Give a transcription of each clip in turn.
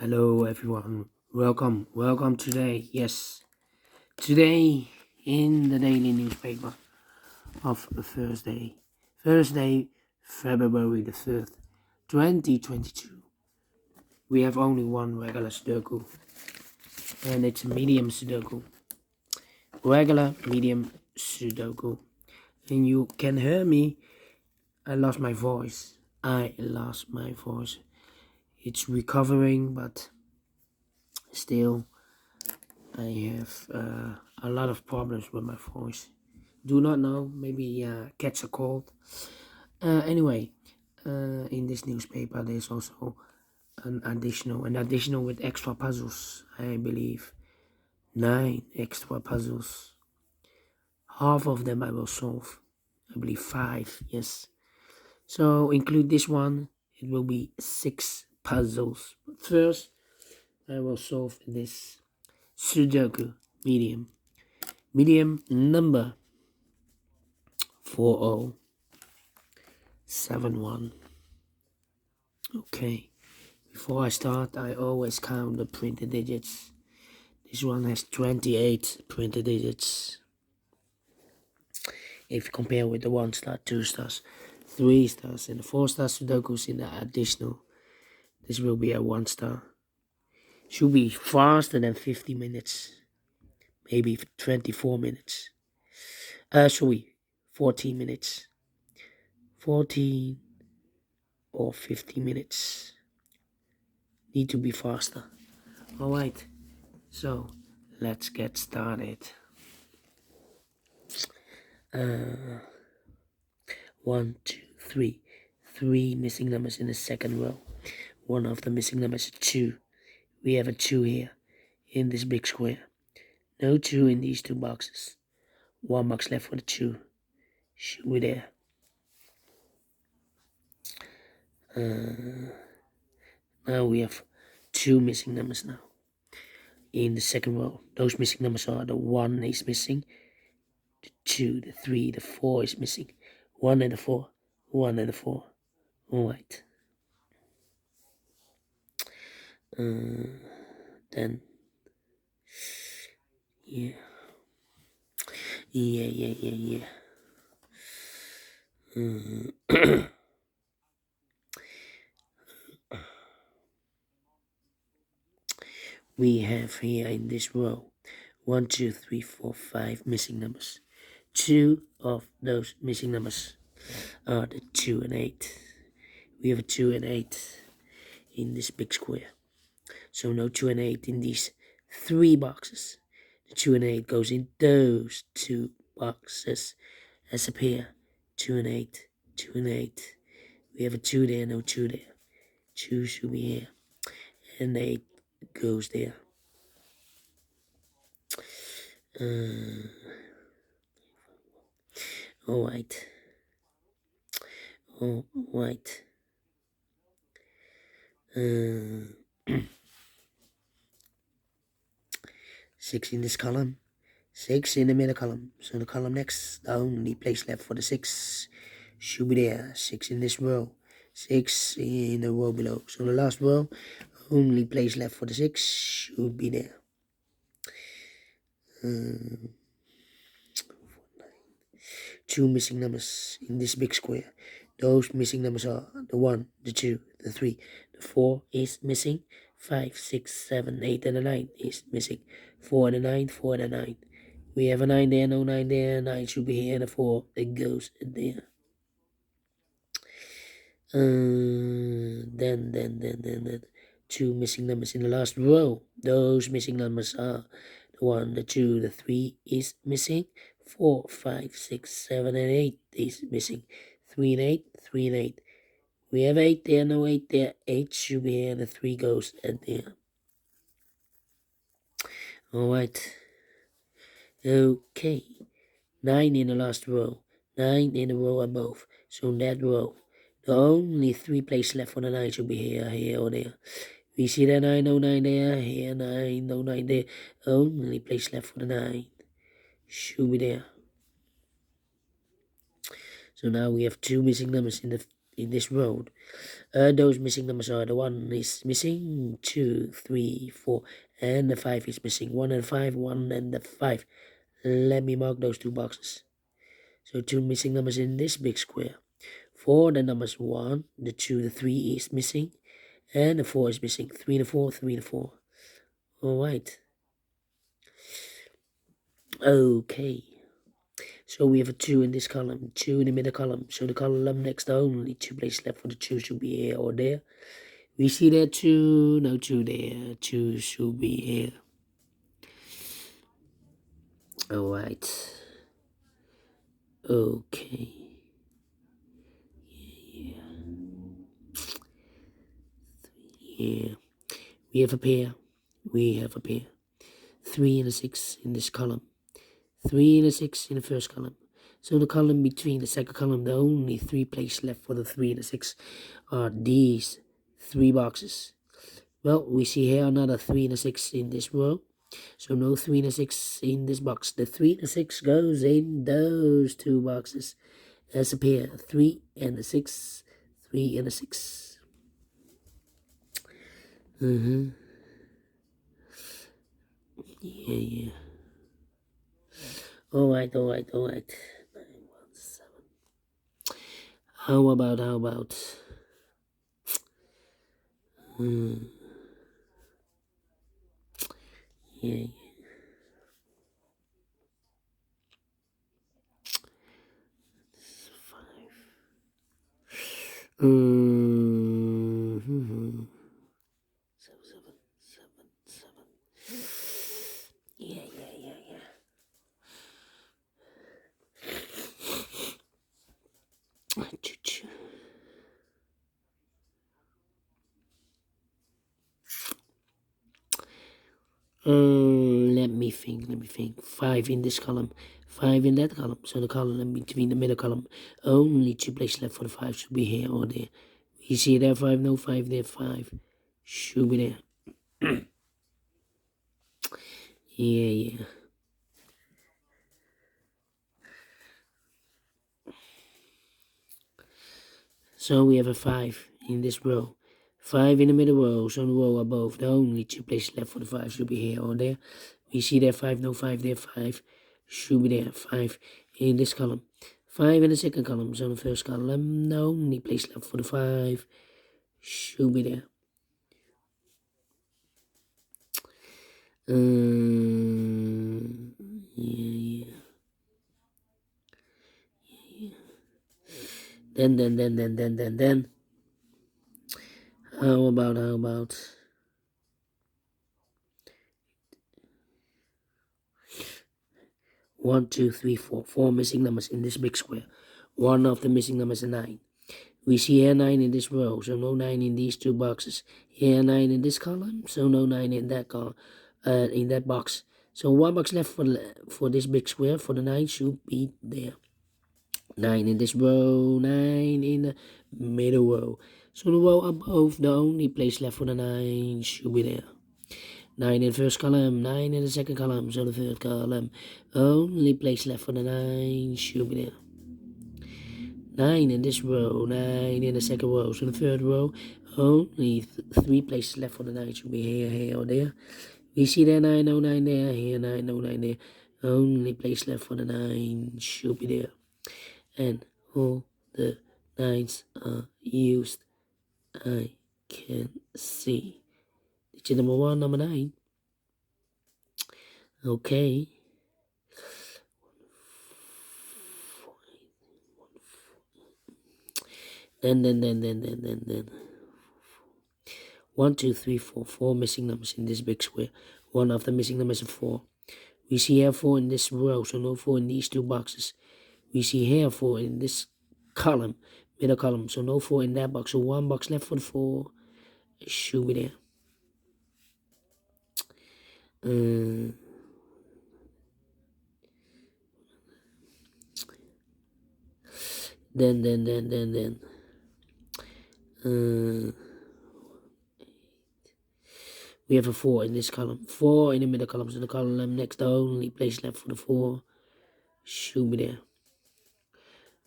Hello everyone, welcome today. Yes, today in the daily newspaper of Thursday, February the 3rd, 2022. We have only one regular Sudoku, and it's a medium Sudoku. Regular, medium Sudoku. And you can hear me. I lost my voice. It's recovering, but still I have a lot of problems with my voice. Do not know, maybe catch a cold. Anyway, in this newspaper, there's also an additional with extra puzzles. I believe 9 extra puzzles. Half of them I will solve. I believe 5. Yes. So include this one. It will be 6 puzzles. But first, I will solve this Sudoku Medium. Medium number 4071. Okay, before I start, I always count the printed digits. This one has 28 printed digits. If you compare with the 1 star, 2 stars, 3 stars, and the 4 star Sudokus in the additional, this will be a 1 star. Should be faster than 50 minutes, maybe 24 minutes. 14 minutes. 14 or 50 minutes. Need to be faster. Alright, so let's get started. 1, 2, 3. 3 missing numbers in the second row. One of the missing numbers is 2. We have a 2 here in this big square. No 2 in these 2 boxes. 1 box left for the 2. Should be there. Now we have 2 missing numbers now in the second row. Those missing numbers are the 1 is missing, the 2, the 3, the 4 is missing. 1 and the 4. 1 and the 4. Alright. Then yeah. We have here in this row 1, 2, 3, 4, 5 missing numbers. 2 of those missing numbers are the 2 and 8. We have a 2 and 8 in this big square. So no 2 and 8 in these 3 boxes. The 2 and 8 goes in those 2 boxes as a pair. 2 and 8, 2 and 8. We have a 2 there, no 2 there. 2 should be here. And 8 goes there. Alright. 6 in this column. 6 in the middle column. So the column next, the only place left for the 6 should be there. 6 in this row. 6 in the row below. So the last row, only place left for the 6 should be there. 2 missing numbers in this big square. Those missing numbers are the 1, the 2, the 3, the 4 is missing. 5, 6, 7, 8, and the 9 is missing. 4 and the 9, 4 and the 9. We have a 9 there, no 9 there. 9 should be here, and a 4 that goes there. Then 2 missing numbers in the last row. Those missing numbers are the 1, the 2, the 3 is missing. 4, 5, 6, 7, and 8 is missing. 3 and 8, 3 and 8. We have 8 there, no 8 there. 8 should be here, and the 3 goes there. Alright. Okay. 9 in the last row. 9 in the row above. So in that row, the only 3 places left for the 9 should be here, here, or there. We see that 9, no 9 there. Here, 9, no 9 there. Only place left for the 9 should be there. So now we have 2 missing numbers in the in this row. Those missing numbers are the 1 is missing, 2, 3, 4, and the 5 is missing. 1 and 5, 1 and the 5. Let me mark those 2 boxes. So 2 missing numbers in this big square. For the numbers 1, the 2, the 3 is missing, and the 4 is missing. 3 and 4, 3 and 4. Alright. Okay. So we have a 2 in this column, 2 in the middle column. So the column next to only 2 places left for the 2 should be here or there. We see there 2, no 2 there, 2 should be here. Alright. Okay. Yeah. We have a pair. 3 and a 6 in this column. 3 and a 6 in the first column. So the column between the second column, the only 3 places left for the 3 and the 6 are these 3 boxes. Well, we see here another 3 and a 6 in this row. So no 3 and a 6 in this box. The 3 and a 6 goes in those 2 boxes as a pair. 3 and a 6. 3 and a 6. Yeah. Alright. 917. How about? Yeah. Seven. Yeah. Let me think. 5 in this column, 5 in that column. So the column between the middle column, only 2 places left for the 5 should be here or there. You see there 5, no 5 there, 5 should be there. Yeah. So we have a 5 in this row. 5 in the middle row, so the row above, the only 2 places left for the 5 should be here or there. We see there 5, no 5 there, 5 should be there. 5 in this column. 5 in the second column, so the first column, the only place left for the 5 should be there. Yeah. Then. How about? One, two, three, four. 4 missing numbers in this big square. One of the missing numbers is 9. We see here 9 in this row, so no 9 in these 2 boxes. Here 9 in this column, so no 9 in that column, in that box. So 1 box left for this big square. For the 9 should be there. 9 in this row, 9 in the middle row. So the row above, the only place left for the 9 should be there. 9 in the first column, 9 in the second column, so the third column, only place left for the 9 should be there. 9 in this row, 9 in the second row, so the third row, only 3 places left for the 9 should be here, or there. We see there 9, no 9 there, here 9, no 9 there, only place left for the 9 should be there. And all the 9s are used, I can see. Digit number 1, number 9. Okay. Then. 1, 2, 3, 4. 4 missing numbers in this big square. One of the missing numbers is 4. We see here 4 in this row, so no 4 in these 2 boxes. We see here 4 in this column, middle column, so no 4 in that box. So 1 box left for the 4. It should be there. Then. We have a 4 in this column, 4 in the middle column, so the column next, the only place left for the 4 should be there.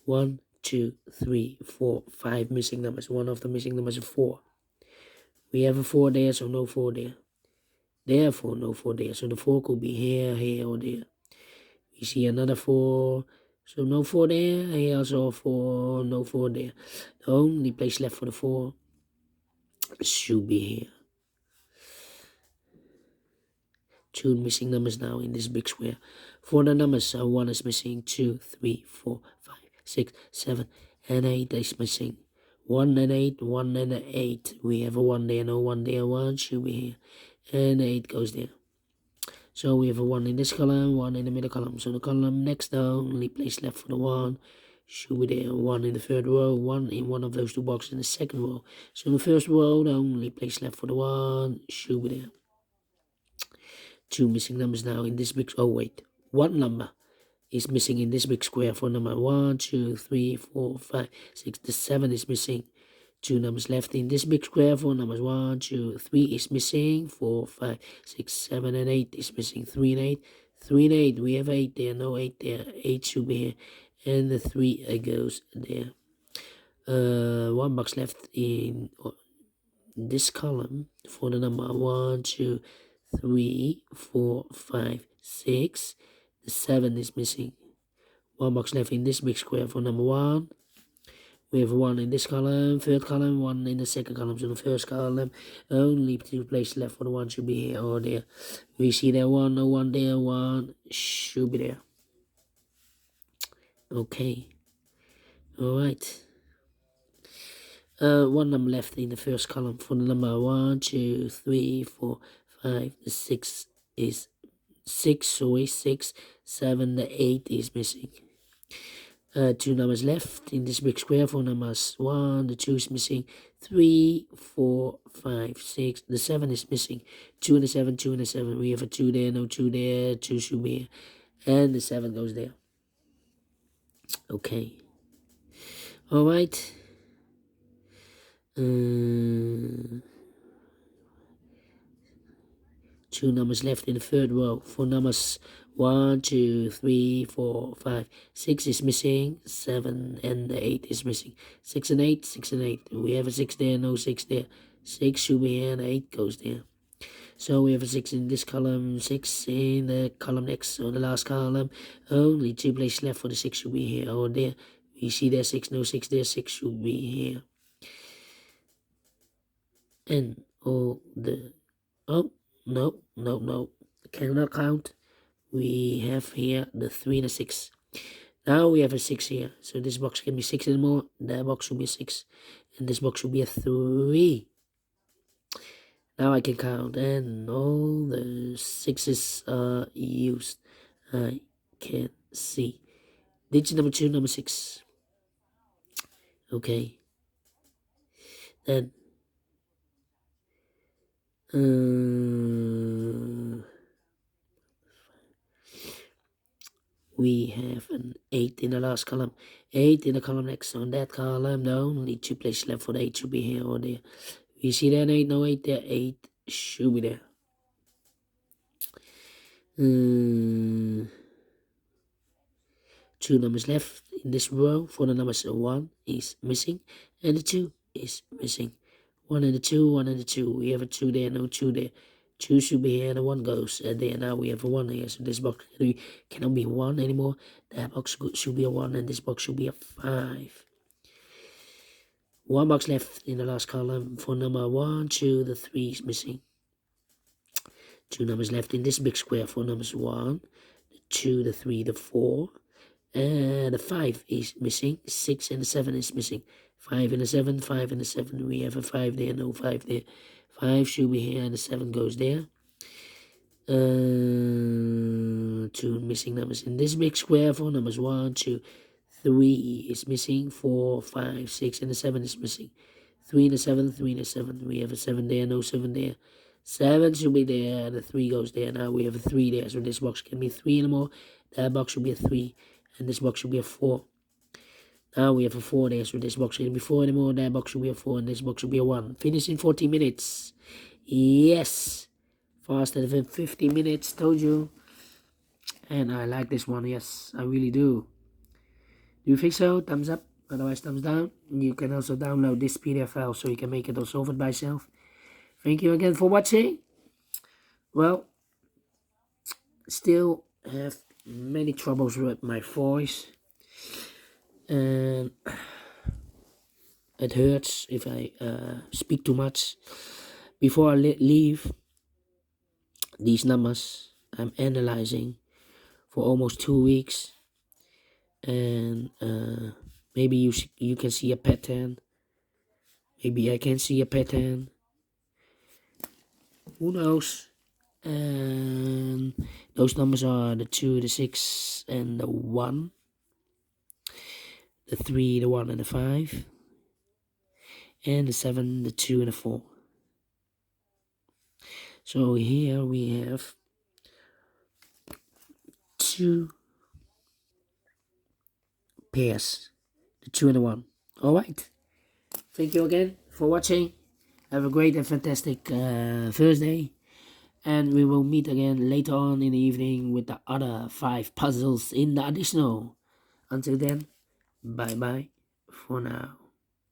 1, 2, 3, 4, 5 missing numbers. One of the missing numbers is 4. We have a 4 there, so no 4 there. Therefore, no 4 there. So the 4 could be here, here, or there. We see another 4. So no 4 there. Here also 4, no 4 there. The only place left for the 4 should be here. 2 missing numbers now in this big square. For the numbers, so 1 is missing, 2, 3, 4, 5, 6, 7, and 8 is missing. 1 and 8, 1 and 8. We have a 1 there, no 1 there, 1 should be here. And 8 goes there. So we have a 1 in this column, 1 in the middle column. So the column next down, only place left for the 1 should be there. 1 in the third row, 1 in one of those 2 boxes in the second row. So the first row, the only place left for the 1 should be there. 2 missing numbers now in this big. Oh wait, 1 number is missing in this big square for number 1, 2, 3, 4, 5, 6. The 7 is missing. 2 numbers left in this big square for numbers 1, 2, 3 is missing. 4, 5, 6, 7, and 8 is missing. 3 and 8. 3 and 8. We have 8 there, no 8 there. 8 should be here, and the 3 goes there. 1 box left in this column for the number 1, 2, 3, 4, 5, 6. The 7 is missing. 1 box left in this big square for number 1. We have 1 in this column, third column, 1 in the second column. So the first column, only 2 places left for the 1 should be here or there. We see there 1, no 1 there, 1 should be there. Okay. Alright. 1 number left in the first column for the number 1, 2, 3, 4, 5. The 6 is 6, so 6, 7, the 8 is missing. 2 numbers left in this big square for numbers 1, the 2 is missing. 3, 4, 5, 6, the 7 is missing. 2 and the 7, 2 and the 7. We have a 2 there, no 2 there, 2 should be here, and the 7 goes there. Okay. Alright. 2 numbers left in the third row for numbers 1, 2, 3, 4, 5, 6 is missing. 7 and the 8 is missing. 6 and 8, 6 and 8. We have a 6 there, no 6 there. 6 should be here, and 8 goes there. So we have a 6 in this column, 6 in the column next, so the last column. Only 2 places left for the 6 should be here or there. We see there 6, no 6 there, 6 should be here. And all the... Oh, no. Cannot count. We have here the 3 and a 6. Now we have a 6 here. So this box can be 6 anymore. That box should be a 6. And this box should be a 3. Now I can count. And all the 6s are used. I can see. Digit number 2, number 6. Okay. Then... we have an 8 in the last column, 8 in the column next. On that column, the only 2 places left for the 8 should be here or there. We see that 8, no 8 there, 8 should be there. 2 numbers left in this row for the numbers 1 is missing, and the 2 is missing. 1 and the 2, 1 and the 2. We have a 2 there, no 2 there. 2 should be here, and the 1 goes there. Now we have a 1 here, so this box cannot be 1 anymore. That box should be a 1, and this box should be a 5. 1 box left in the last column for number 1, 2, the 3 is missing. 2 numbers left in this big square for numbers 1, the 2, the 3, the 4, and the 5 is missing. 6 and the 7 is missing. 5 and the 7, 5 and the 7. We have a 5 there, no 5 there. 5 should be here, and the 7 goes there. 2 missing numbers in this big square for numbers 1, 2, 3 is missing. 4, 5, 6, and the 7 is missing. 3 and the 7, 3 and the 7. We have a 7 there, no 7 there. 7 should be there, and the 3 goes there. Now we have a 3 there, so this box can be 3 anymore. That box should be a 3, and this box should be a 4. Now we have a 4 there, so this box shouldn't be 4 anymore. That box should be a 4, and this box should be a 1. Finish in 40 minutes. Yes. Faster than 50 minutes, told you. And I like this one, yes, I really do. Do you think so? Thumbs up. Otherwise, thumbs down. You can also download this PDF file so you can make it or solve it by yourself. Thank you again for watching. Well, still have many troubles with my voice, and it hurts if I speak too much. Before I leave these numbers, I'm analyzing for almost 2 weeks, and maybe you can see a pattern. Maybe I can see a pattern. Who knows? And those numbers are the 2, the 6, and the 1. The 3, the 1, and the 5. And the 7, the 2, and the 4. So here we have 2 pairs. The 2 and the 1. Alright. Thank you again for watching. Have a great and fantastic Thursday. And we will meet again later on in the evening with the other 5 puzzles in the additional. Until then, bye bye for now.